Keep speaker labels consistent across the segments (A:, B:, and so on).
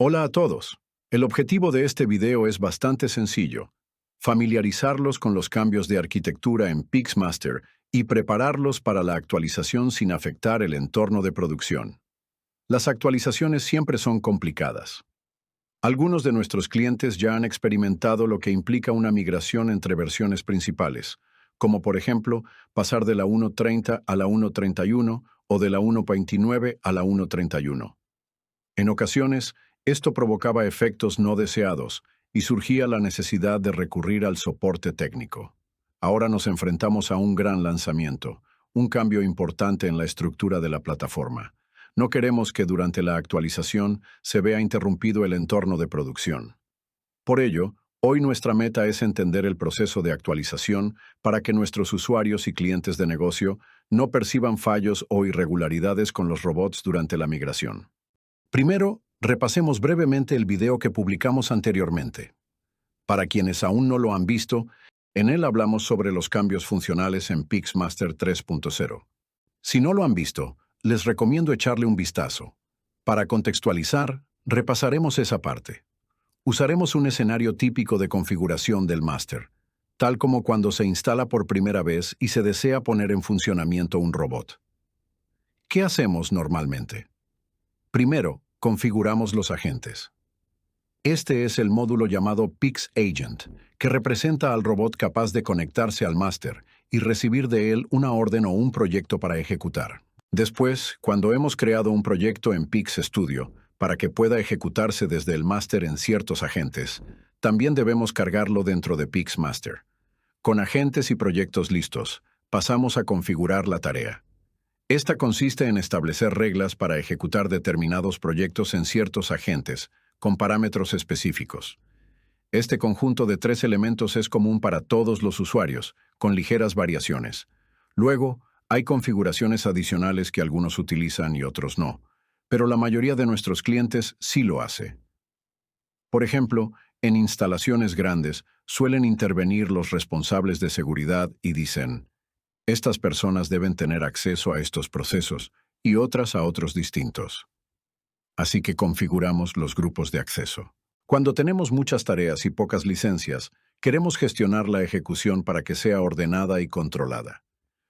A: Hola a todos. El objetivo de este video es bastante sencillo: familiarizarlos con los cambios de arquitectura en Pixmaster y prepararlos para la actualización sin afectar el entorno de producción. Las actualizaciones siempre son complicadas. Algunos de nuestros clientes ya han experimentado lo que implica una migración entre versiones principales, como por ejemplo pasar de la 1.30 a la 1.31 o de la 1.29 a la 1.31. En ocasiones, esto provocaba efectos no deseados y surgía la necesidad de recurrir al soporte técnico. Ahora nos enfrentamos a un gran lanzamiento, un cambio importante en la estructura de la plataforma. No queremos que durante la actualización se vea interrumpido el entorno de producción. Por ello, hoy nuestra meta es entender el proceso de actualización para que nuestros usuarios y clientes de negocio no perciban fallos o irregularidades con los robots durante la migración. Primero, repasemos brevemente el video que publicamos anteriormente. Para quienes aún no lo han visto, en él hablamos sobre los cambios funcionales en Pixmaster 3.0. Si no lo han visto, les recomiendo echarle un vistazo. Para contextualizar, repasaremos esa parte. Usaremos un escenario típico de configuración del máster, tal como cuando se instala por primera vez y se desea poner en funcionamiento un robot. ¿Qué hacemos normalmente? Primero, configuramos los agentes. Este es el módulo llamado PixAgent, que representa al robot capaz de conectarse al máster y recibir de él una orden o un proyecto para ejecutar. Después, cuando hemos creado un proyecto en PixStudio para que pueda ejecutarse desde el máster en ciertos agentes, también debemos cargarlo dentro de Pixmaster. Con agentes y proyectos listos, pasamos a configurar la tarea. Esta consiste en establecer reglas para ejecutar determinados proyectos en ciertos agentes, con parámetros específicos. Este conjunto de 3 elementos es común para todos los usuarios, con ligeras variaciones. Luego, hay configuraciones adicionales que algunos utilizan y otros no, pero la mayoría de nuestros clientes sí lo hace. Por ejemplo, en instalaciones grandes suelen intervenir los responsables de seguridad y dicen: estas personas deben tener acceso a estos procesos y otras a otros distintos. Así que configuramos los grupos de acceso. Cuando tenemos muchas tareas y pocas licencias, queremos gestionar la ejecución para que sea ordenada y controlada.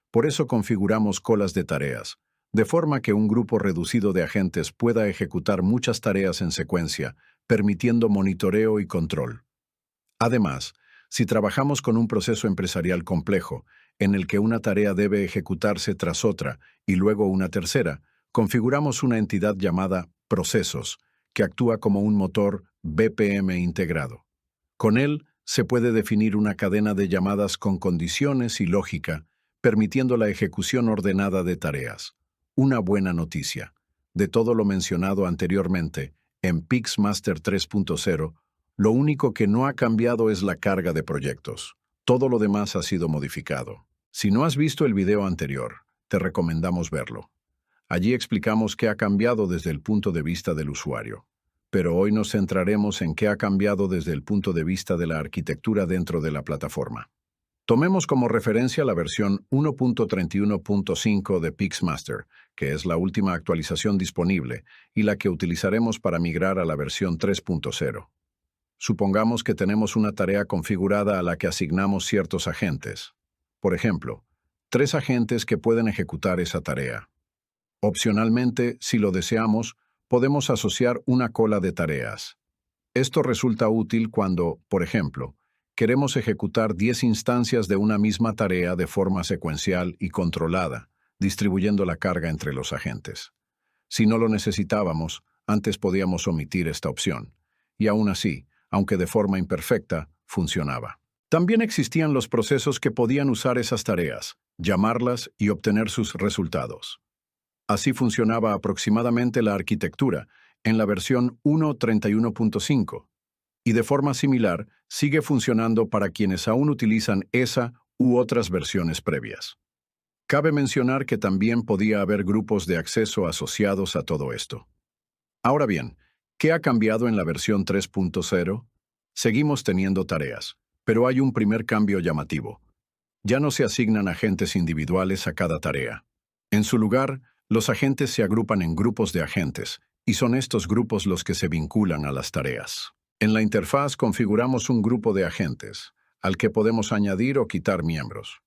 A: Por eso configuramos colas de tareas, de forma que un grupo reducido de agentes pueda ejecutar muchas tareas en secuencia, permitiendo monitoreo y control. Además, si trabajamos con un proceso empresarial complejo, en el que una tarea debe ejecutarse tras otra y luego una tercera, configuramos una entidad llamada procesos, que actúa como un motor BPM integrado. Con él se puede definir una cadena de llamadas con condiciones y lógica, permitiendo la ejecución ordenada de tareas. Una buena noticia: de todo lo mencionado anteriormente, en Pixmaster 3.0, lo único que no ha cambiado es la carga de proyectos. Todo lo demás ha sido modificado. Si no has visto el video anterior, te recomendamos verlo. Allí explicamos qué ha cambiado desde el punto de vista del usuario. Pero hoy nos centraremos en qué ha cambiado desde el punto de vista de la arquitectura dentro de la plataforma. Tomemos como referencia la versión 1.31.5 de Pixmaster, que es la última actualización disponible y la que utilizaremos para migrar a la versión 3.0. Supongamos que tenemos una tarea configurada a la que asignamos ciertos agentes. Por ejemplo, 3 agentes que pueden ejecutar esa tarea. Opcionalmente, si lo deseamos, podemos asociar una cola de tareas. Esto resulta útil cuando, por ejemplo, queremos ejecutar 10 instancias de una misma tarea de forma secuencial y controlada, distribuyendo la carga entre los agentes. Si no lo necesitábamos, antes podíamos omitir esta opción. Y aún así, aunque de forma imperfecta, funcionaba. También existían los procesos que podían usar esas tareas, llamarlas y obtener sus resultados. Así funcionaba aproximadamente la arquitectura en la versión 1.31.5. Y de forma similar, sigue funcionando para quienes aún utilizan esa u otras versiones previas. Cabe mencionar que también podía haber grupos de acceso asociados a todo esto. Ahora bien, ¿qué ha cambiado en la versión 3.0? Seguimos teniendo tareas, pero hay un primer cambio llamativo. Ya no se asignan agentes individuales a cada tarea. En su lugar, los agentes se agrupan en grupos de agentes, y son estos grupos los que se vinculan a las tareas. En la interfaz configuramos un grupo de agentes, al que podemos añadir o quitar miembros.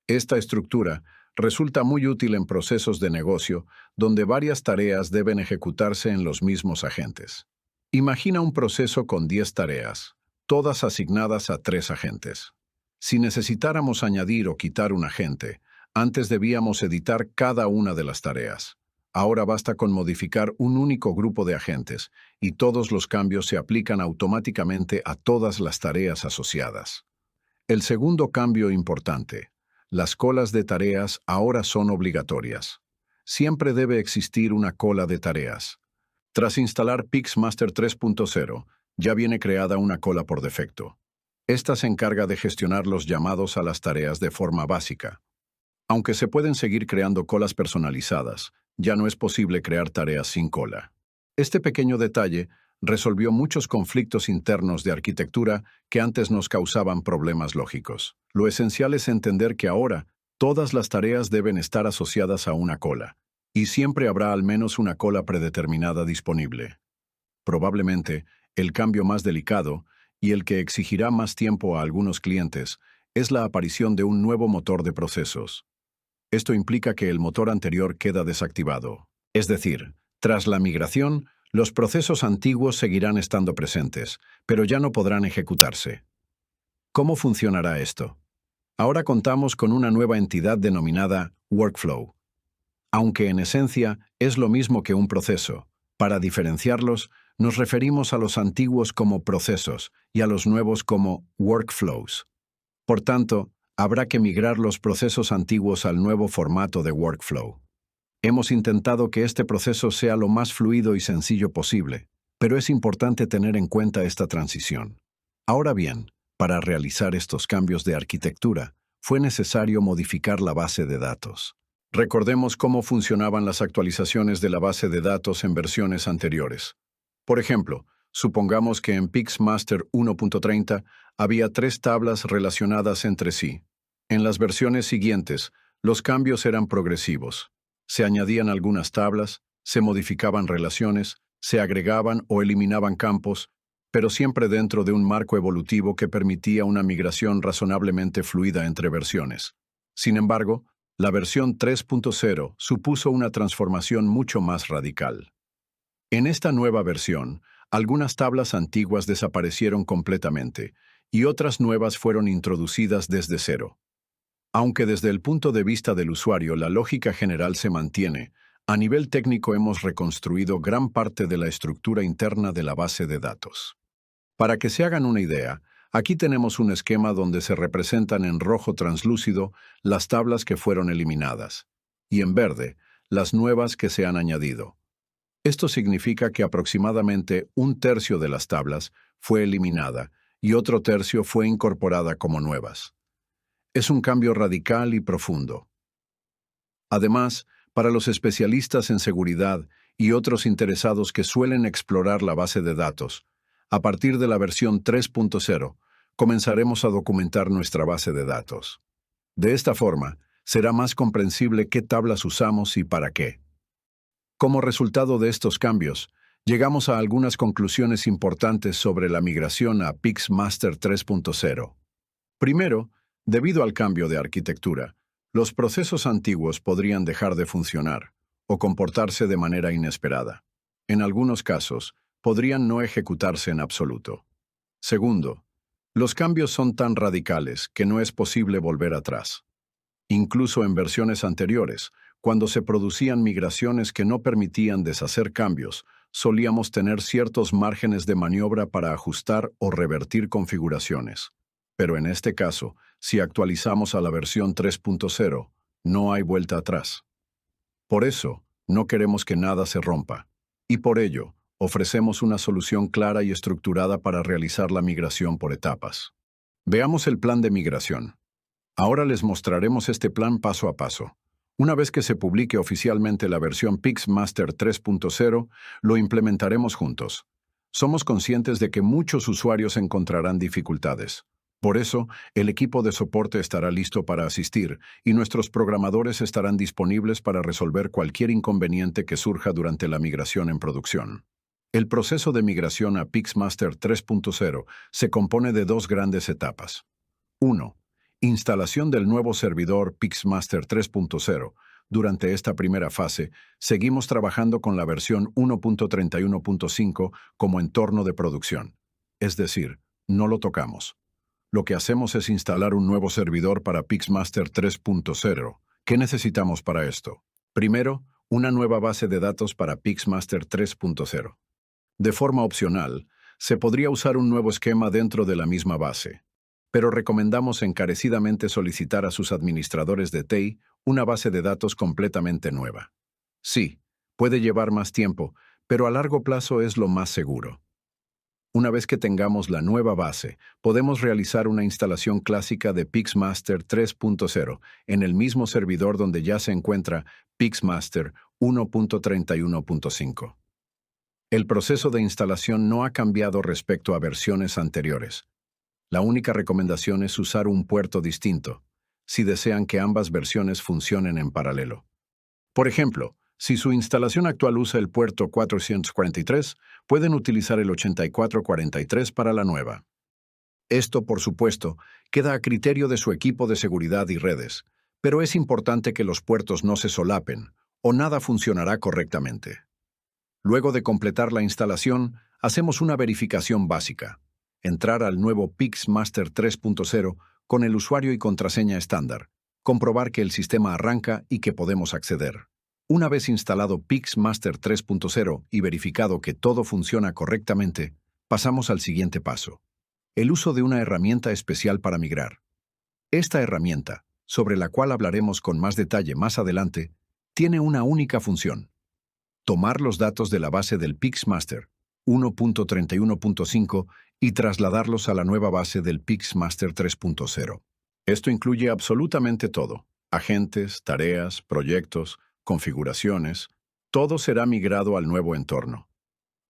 A: Esta estructura resulta muy útil en procesos de negocio donde varias tareas deben ejecutarse en los mismos agentes. Imagina un proceso con 10 tareas, todas asignadas a 3 agentes. Si necesitáramos añadir o quitar un agente, antes debíamos editar cada una de las tareas. Ahora basta con modificar un único grupo de agentes y todos los cambios se aplican automáticamente a todas las tareas asociadas. El segundo cambio importante: las colas de tareas ahora son obligatorias. Siempre debe existir una cola de tareas. Tras instalar PixMaster 3.0, ya viene creada una cola por defecto. Esta se encarga de gestionar los llamados a las tareas de forma básica. Aunque se pueden seguir creando colas personalizadas, ya no es posible crear tareas sin cola. Este pequeño detalle resolvió muchos conflictos internos de arquitectura que antes nos causaban problemas lógicos. Lo esencial es entender que ahora todas las tareas deben estar asociadas a una cola, y siempre habrá al menos una cola predeterminada disponible. Probablemente, el cambio más delicado, y el que exigirá más tiempo a algunos clientes, es la aparición de un nuevo motor de procesos. Esto implica que el motor anterior queda desactivado. Es decir, tras la migración, los procesos antiguos seguirán estando presentes, pero ya no podrán ejecutarse. ¿Cómo funcionará esto? Ahora contamos con una nueva entidad denominada Workflow. Aunque en esencia es lo mismo que un proceso, para diferenciarlos, nos referimos a los antiguos como procesos y a los nuevos como workflows. Por tanto, habrá que migrar los procesos antiguos al nuevo formato de workflow. Hemos intentado que este proceso sea lo más fluido y sencillo posible, pero es importante tener en cuenta esta transición. Ahora bien, para realizar estos cambios de arquitectura, fue necesario modificar la base de datos. Recordemos cómo funcionaban las actualizaciones de la base de datos en versiones anteriores. Por ejemplo, supongamos que en PixMaster 1.30 había 3 tablas relacionadas entre sí. En las versiones siguientes, los cambios eran progresivos. Se añadían algunas tablas, se modificaban relaciones, se agregaban o eliminaban campos, pero siempre dentro de un marco evolutivo que permitía una migración razonablemente fluida entre versiones. Sin embargo, la versión 3.0 supuso una transformación mucho más radical. En esta nueva versión, algunas tablas antiguas desaparecieron completamente y otras nuevas fueron introducidas desde cero. Aunque desde el punto de vista del usuario la lógica general se mantiene, a nivel técnico hemos reconstruido gran parte de la estructura interna de la base de datos. Para que se hagan una idea, aquí tenemos un esquema donde se representan en rojo translúcido las tablas que fueron eliminadas, y en verde, las nuevas que se han añadido. Esto significa que aproximadamente 1/3 de las tablas fue eliminada y otro tercio fue incorporada como nuevas. Es un cambio radical y profundo. Además, para los especialistas en seguridad y otros interesados que suelen explorar la base de datos, a partir de la versión 3.0, comenzaremos a documentar nuestra base de datos. De esta forma, será más comprensible qué tablas usamos y para qué. Como resultado de estos cambios, llegamos a algunas conclusiones importantes sobre la migración a PixMaster 3.0. Primero, debido al cambio de arquitectura, los procesos antiguos podrían dejar de funcionar o comportarse de manera inesperada. En algunos casos, podrían no ejecutarse en absoluto. Segundo, los cambios son tan radicales que no es posible volver atrás. Incluso en versiones anteriores, cuando se producían migraciones que no permitían deshacer cambios, solíamos tener ciertos márgenes de maniobra para ajustar o revertir configuraciones. Pero en este caso, si actualizamos a la versión 3.0, no hay vuelta atrás. Por eso, no queremos que nada se rompa. Y por ello, ofrecemos una solución clara y estructurada para realizar la migración por etapas. Veamos el plan de migración. Ahora les mostraremos este plan paso a paso. Una vez que se publique oficialmente la versión PixMaster 3.0, lo implementaremos juntos. Somos conscientes de que muchos usuarios encontrarán dificultades. Por eso, el equipo de soporte estará listo para asistir y nuestros programadores estarán disponibles para resolver cualquier inconveniente que surja durante la migración en producción. El proceso de migración a Pixmaster 3.0 se compone de dos grandes etapas. 1. Instalación del nuevo servidor Pixmaster 3.0. Durante esta primera fase, seguimos trabajando con la versión 1.31.5 como entorno de producción. Es decir, no lo tocamos. Lo que hacemos es instalar un nuevo servidor para Pixmaster 3.0. ¿Qué necesitamos para esto? Primero, una nueva base de datos para Pixmaster 3.0. De forma opcional, se podría usar un nuevo esquema dentro de la misma base, pero recomendamos encarecidamente solicitar a sus administradores de TI una base de datos completamente nueva. Sí, puede llevar más tiempo, pero a largo plazo es lo más seguro. Una vez que tengamos la nueva base, podemos realizar una instalación clásica de Pixmaster 3.0 en el mismo servidor donde ya se encuentra Pixmaster 1.31.5. El proceso de instalación no ha cambiado respecto a versiones anteriores. La única recomendación es usar un puerto distinto, si desean que ambas versiones funcionen en paralelo. Por ejemplo, si su instalación actual usa el puerto 443, pueden utilizar el 8443 para la nueva. Esto, por supuesto, queda a criterio de su equipo de seguridad y redes, pero es importante que los puertos no se solapen, o nada funcionará correctamente. Luego de completar la instalación, hacemos una verificación básica. Entrar al nuevo Pixmaster 3.0 con el usuario y contraseña estándar. Comprobar que el sistema arranca y que podemos acceder. Una vez instalado Pixmaster 3.0 y verificado que todo funciona correctamente, pasamos al siguiente paso. El uso de una herramienta especial para migrar. Esta herramienta, sobre la cual hablaremos con más detalle más adelante, tiene una única función: tomar los datos de la base del Pixmaster 1.31.5 y trasladarlos a la nueva base del Pixmaster 3.0. Esto incluye absolutamente todo: agentes, tareas, proyectos, configuraciones. Todo será migrado al nuevo entorno.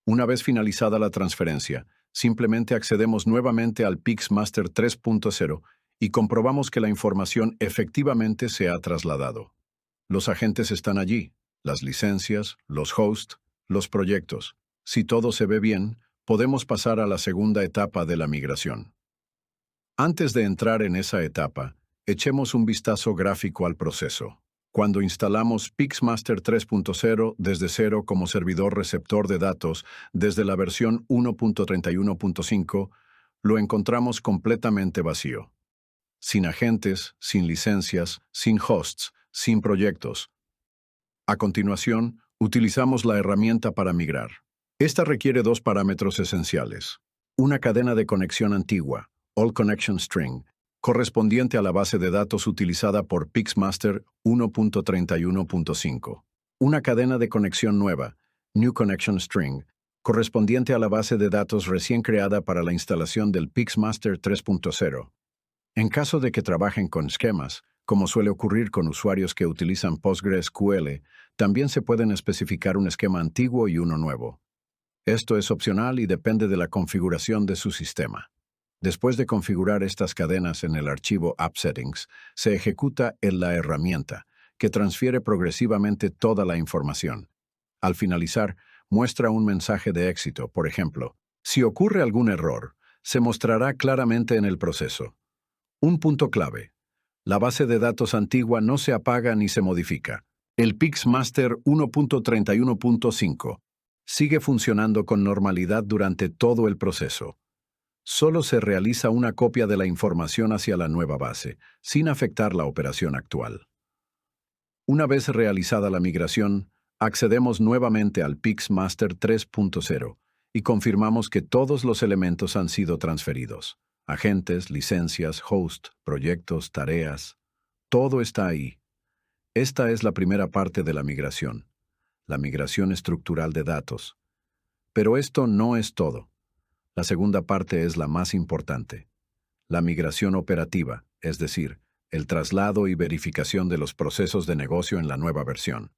A: Una vez finalizada la transferencia, simplemente accedemos nuevamente al Pixmaster 3.0 y comprobamos que la información efectivamente se ha trasladado. Los agentes están allí, las licencias, los hosts, los proyectos. Si todo se ve bien, podemos pasar a la segunda etapa de la migración. Antes de entrar en esa etapa, echemos un vistazo gráfico al proceso. Cuando instalamos Pixmaster 3.0 desde cero como servidor receptor de datos desde la versión 1.31.5, lo encontramos completamente vacío. Sin agentes, sin licencias, sin hosts, sin proyectos. A continuación, utilizamos la herramienta para migrar. Esta requiere dos parámetros esenciales: una cadena de conexión antigua, All Connection String, correspondiente a la base de datos utilizada por Pixmaster 1.31.5. Una cadena de conexión nueva, New Connection String, correspondiente a la base de datos recién creada para la instalación del Pixmaster 3.0. En caso de que trabajen con esquemas, como suele ocurrir con usuarios que utilizan PostgreSQL, también se pueden especificar un esquema antiguo y uno nuevo. Esto es opcional y depende de la configuración de su sistema. Después de configurar estas cadenas en el archivo App Settings, se ejecuta la herramienta, que transfiere progresivamente toda la información. Al finalizar, muestra un mensaje de éxito, por ejemplo. Si ocurre algún error, se mostrará claramente en el proceso. Un punto clave: la base de datos antigua no se apaga ni se modifica. El Pixmaster 1.31.5 sigue funcionando con normalidad durante todo el proceso. Solo se realiza una copia de la información hacia la nueva base, sin afectar la operación actual. Una vez realizada la migración, accedemos nuevamente al Pixmaster 3.0 y confirmamos que todos los elementos han sido transferidos. Agentes, licencias, host, proyectos, tareas. Todo está ahí. Esta es la primera parte de la migración estructural de datos. Pero esto no es todo. La segunda parte es la más importante: la migración operativa, es decir, el traslado y verificación de los procesos de negocio en la nueva versión.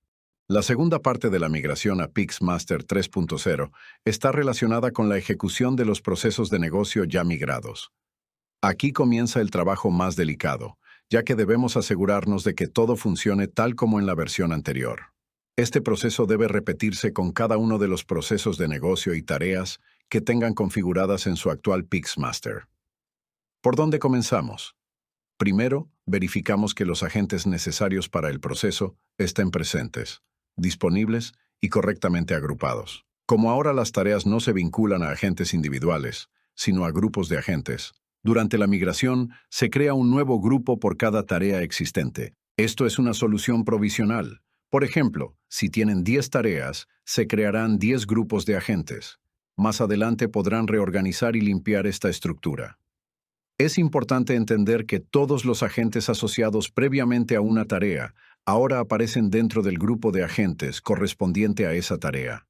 A: La segunda parte de la migración a Pixmaster 3.0 está relacionada con la ejecución de los procesos de negocio ya migrados. Aquí comienza el trabajo más delicado, ya que debemos asegurarnos de que todo funcione tal como en la versión anterior. Este proceso debe repetirse con cada uno de los procesos de negocio y tareas que tengan configuradas en su actual Pixmaster. ¿Por dónde comenzamos? Primero, verificamos que los agentes necesarios para el proceso estén presentes, disponibles y correctamente agrupados. Como ahora las tareas no se vinculan a agentes individuales, sino a grupos de agentes, durante la migración se crea un nuevo grupo por cada tarea existente. Esto es una solución provisional. Por ejemplo, si tienen 10 tareas, se crearán 10 grupos de agentes. Más adelante podrán reorganizar y limpiar esta estructura. Es importante entender que todos los agentes asociados previamente a una tarea ahora aparecen dentro del grupo de agentes correspondiente a esa tarea.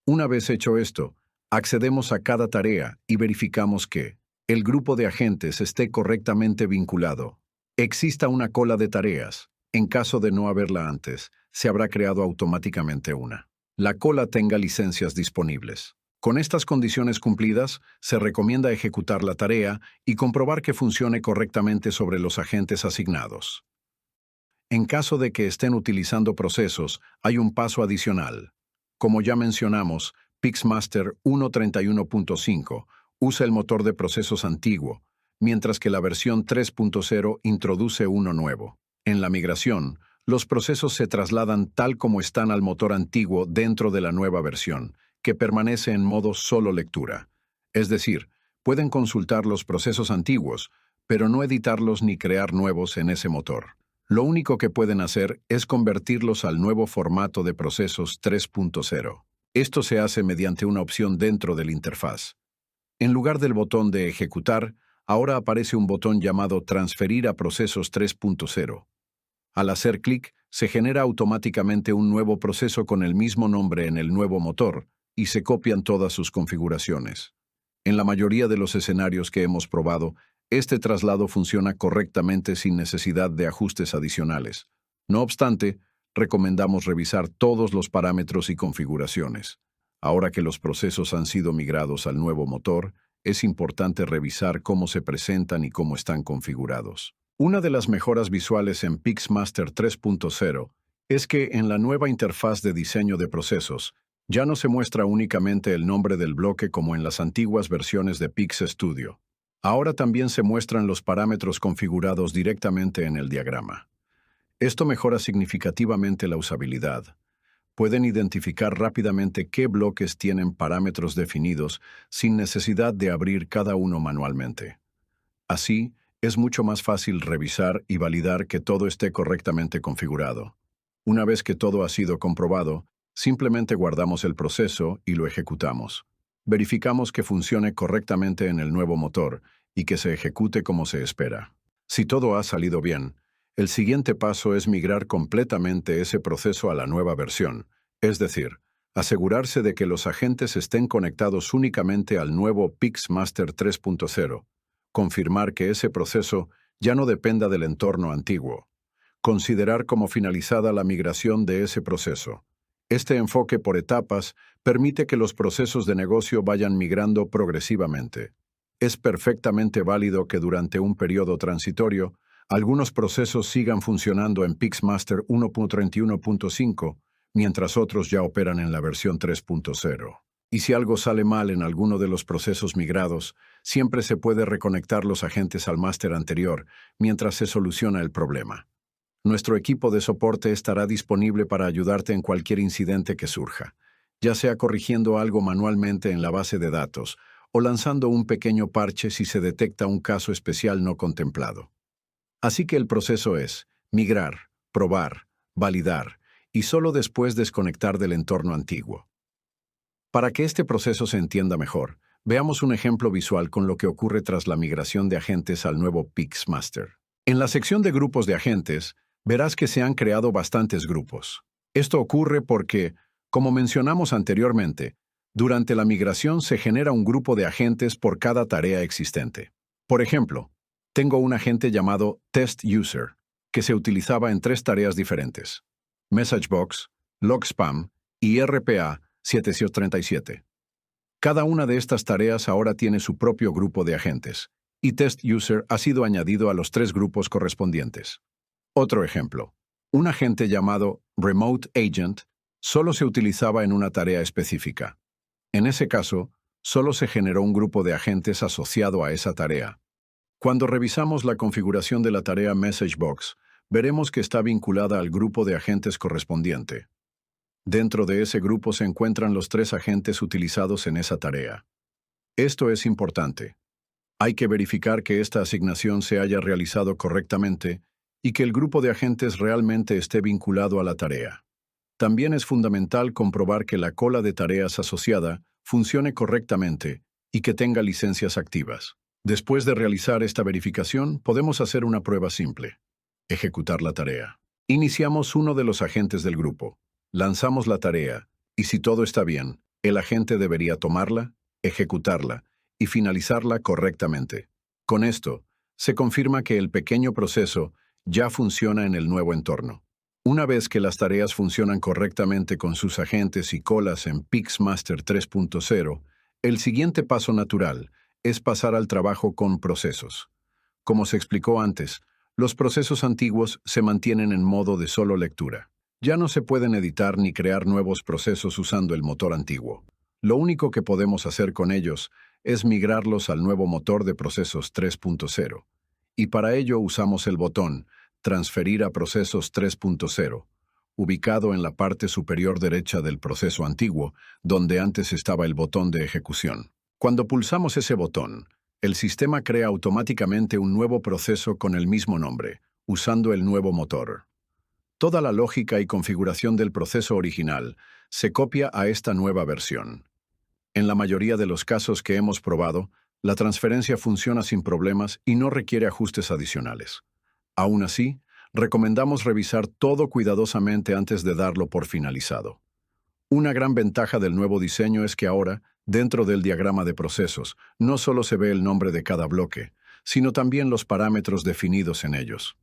A: Una vez hecho esto, accedemos a cada tarea y verificamos que el grupo de agentes esté correctamente vinculado. Exista una cola de tareas. En caso de no haberla antes, se habrá creado automáticamente una. La cola tenga licencias disponibles. Con estas condiciones cumplidas, se recomienda ejecutar la tarea y comprobar que funcione correctamente sobre los agentes asignados. En caso de que estén utilizando procesos, hay un paso adicional. Como ya mencionamos, Pixmaster 1.31.5 usa el motor de procesos antiguo, mientras que la versión 3.0 introduce uno nuevo. En la migración, los procesos se trasladan tal como están al motor antiguo dentro de la nueva versión, que permanece en modo solo lectura. Es decir, pueden consultar los procesos antiguos, pero no editarlos ni crear nuevos en ese motor. Lo único que pueden hacer es convertirlos al nuevo formato de procesos 3.0. Esto se hace mediante una opción dentro de la interfaz. En lugar del botón de Ejecutar, ahora aparece un botón llamado Transferir a procesos 3.0. Al hacer clic, se genera automáticamente un nuevo proceso con el mismo nombre en el nuevo motor, y se copian todas sus configuraciones. En la mayoría de los escenarios que hemos probado, este traslado funciona correctamente sin necesidad de ajustes adicionales. No obstante, recomendamos revisar todos los parámetros y configuraciones. Ahora que los procesos han sido migrados al nuevo motor, es importante revisar cómo se presentan y cómo están configurados. Una de las mejoras visuales en Pixmaster 3.0 es que en la nueva interfaz de diseño de procesos, ya no se muestra únicamente el nombre del bloque como en las antiguas versiones de Pix Studio. Ahora también se muestran los parámetros configurados directamente en el diagrama. Esto mejora significativamente la usabilidad. Pueden identificar rápidamente qué bloques tienen parámetros definidos sin necesidad de abrir cada uno manualmente. Así, es mucho más fácil revisar y validar que todo esté correctamente configurado. Una vez que todo ha sido comprobado, simplemente guardamos el proceso y lo ejecutamos. Verificamos que funcione correctamente en el nuevo motor y que se ejecute como se espera. Si todo ha salido bien, el siguiente paso es migrar completamente ese proceso a la nueva versión, es decir, asegurarse de que los agentes estén conectados únicamente al nuevo Pixmaster 3.0, confirmar que ese proceso ya no dependa del entorno antiguo, considerar como finalizada la migración de ese proceso. Este enfoque por etapas permite que los procesos de negocio vayan migrando progresivamente. Es perfectamente válido que durante un periodo transitorio, algunos procesos sigan funcionando en Pixmaster 1.31.5, mientras otros ya operan en la versión 3.0. Y si algo sale mal en alguno de los procesos migrados, siempre se puede reconectar los agentes al máster anterior mientras se soluciona el problema. Nuestro equipo de soporte estará disponible para ayudarte en cualquier incidente que surja, ya sea corrigiendo algo manualmente en la base de datos o lanzando un pequeño parche si se detecta un caso especial no contemplado. Así que el proceso es migrar, probar, validar y solo después desconectar del entorno antiguo. Para que este proceso se entienda mejor, veamos un ejemplo visual con lo que ocurre tras la migración de agentes al nuevo Pixmaster. En la sección de grupos de agentes, verás que se han creado bastantes grupos. Esto ocurre porque, como mencionamos anteriormente, durante la migración se genera un grupo de agentes por cada tarea existente. Por ejemplo, tengo un agente llamado Test User, que se utilizaba en 3 tareas diferentes: MessageBox, LogSpam y RPA 737. Cada una de estas tareas ahora tiene su propio grupo de agentes, y Test User ha sido añadido a los 3 grupos correspondientes. Otro ejemplo. Un agente llamado Remote Agent solo se utilizaba en una tarea específica. En ese caso, solo se generó un grupo de agentes asociado a esa tarea. Cuando revisamos la configuración de la tarea MessageBox, veremos que está vinculada al grupo de agentes correspondiente. Dentro de ese grupo se encuentran los 3 agentes utilizados en esa tarea. Esto es importante. Hay que verificar que esta asignación se haya realizado correctamente y que el grupo de agentes realmente esté vinculado a la tarea. También es fundamental comprobar que la cola de tareas asociada funcione correctamente y que tenga licencias activas. Después de realizar esta verificación, podemos hacer una prueba simple. Ejecutar la tarea. Iniciamos uno de los agentes del grupo. Lanzamos la tarea, y si todo está bien, el agente debería tomarla, ejecutarla y finalizarla correctamente. Con esto, se confirma que el pequeño proceso ya funciona en el nuevo entorno. Una vez que las tareas funcionan correctamente con sus agentes y colas en PixMaster 3.0, el siguiente paso natural es pasar al trabajo con procesos. Como se explicó antes, los procesos antiguos se mantienen en modo de solo lectura. Ya no se pueden editar ni crear nuevos procesos usando el motor antiguo. Lo único que podemos hacer con ellos es migrarlos al nuevo motor de procesos 3.0. Y para ello usamos el botón Transferir a procesos 3.0, ubicado en la parte superior derecha del proceso antiguo, donde antes estaba el botón de ejecución. Cuando pulsamos ese botón, el sistema crea automáticamente un nuevo proceso con el mismo nombre, usando el nuevo motor. Toda la lógica y configuración del proceso original se copia a esta nueva versión. En la mayoría de los casos que hemos probado, la transferencia funciona sin problemas y no requiere ajustes adicionales. Aún así, recomendamos revisar todo cuidadosamente antes de darlo por finalizado. Una gran ventaja del nuevo diseño es que ahora, dentro del diagrama de procesos, no solo se ve el nombre de cada bloque, sino también los parámetros definidos en ellos.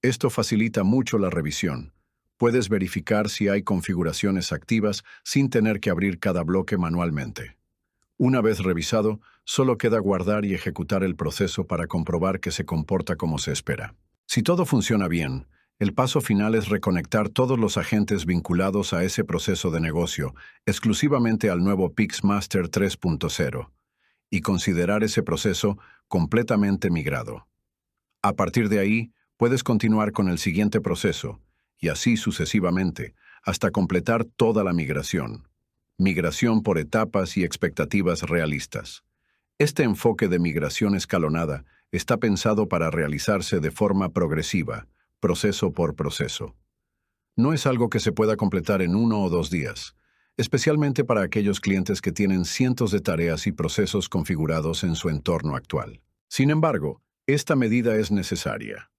A: Esto facilita mucho la revisión. Puedes verificar si hay configuraciones activas sin tener que abrir cada bloque manualmente. Una vez revisado, solo queda guardar y ejecutar el proceso para comprobar que se comporta como se espera. Si todo funciona bien, el paso final es reconectar todos los agentes vinculados a ese proceso de negocio, exclusivamente al nuevo PixMaster 3.0, y considerar ese proceso completamente migrado. A partir de ahí, puedes continuar con el siguiente proceso, y así sucesivamente, hasta completar toda la migración. Migración por etapas y expectativas realistas. Este enfoque de migración escalonada está pensado para realizarse de forma progresiva, proceso por proceso. No es algo que se pueda completar en 1 o 2 días, especialmente para aquellos clientes que tienen cientos de tareas y procesos configurados en su entorno actual. Sin embargo, esta medida es necesaria.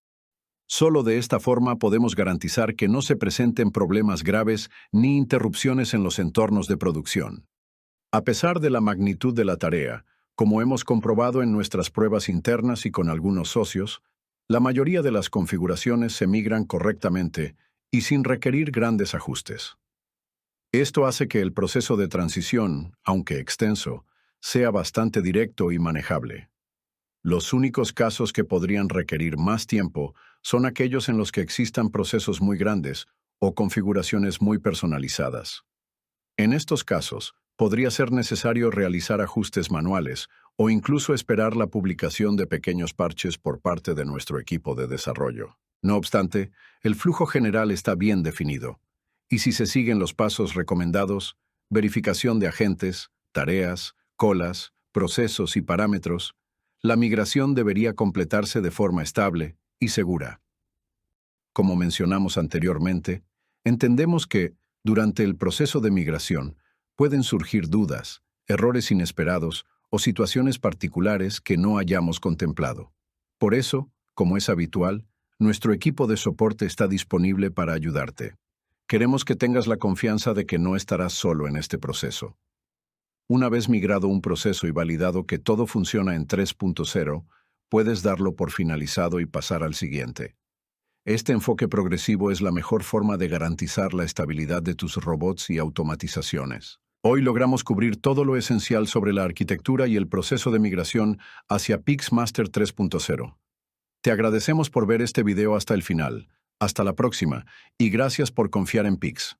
A: Solo de esta forma podemos garantizar que no se presenten problemas graves ni interrupciones en los entornos de producción. A pesar de la magnitud de la tarea, como hemos comprobado en nuestras pruebas internas y con algunos socios, la mayoría de las configuraciones se migran correctamente y sin requerir grandes ajustes. Esto hace que el proceso de transición, aunque extenso, sea bastante directo y manejable. Los únicos casos que podrían requerir más tiempo son aquellos en los que existan procesos muy grandes o configuraciones muy personalizadas. En estos casos, podría ser necesario realizar ajustes manuales o incluso esperar la publicación de pequeños parches por parte de nuestro equipo de desarrollo. No obstante, el flujo general está bien definido, y si se siguen los pasos recomendados, verificación de agentes, tareas, colas, procesos y parámetros, la migración debería completarse de forma estable y segura. Como mencionamos anteriormente, entendemos que, durante el proceso de migración, pueden surgir dudas, errores inesperados o situaciones particulares que no hayamos contemplado. Por eso, como es habitual, nuestro equipo de soporte está disponible para ayudarte. Queremos que tengas la confianza de que no estarás solo en este proceso. Una vez migrado un proceso y validado que todo funciona en 3.0, puedes darlo por finalizado y pasar al siguiente. Este enfoque progresivo es la mejor forma de garantizar la estabilidad de tus robots y automatizaciones. Hoy logramos cubrir todo lo esencial sobre la arquitectura y el proceso de migración hacia PixMaster 3.0. Te agradecemos por ver este video hasta el final. Hasta la próxima, y gracias por confiar en Pix.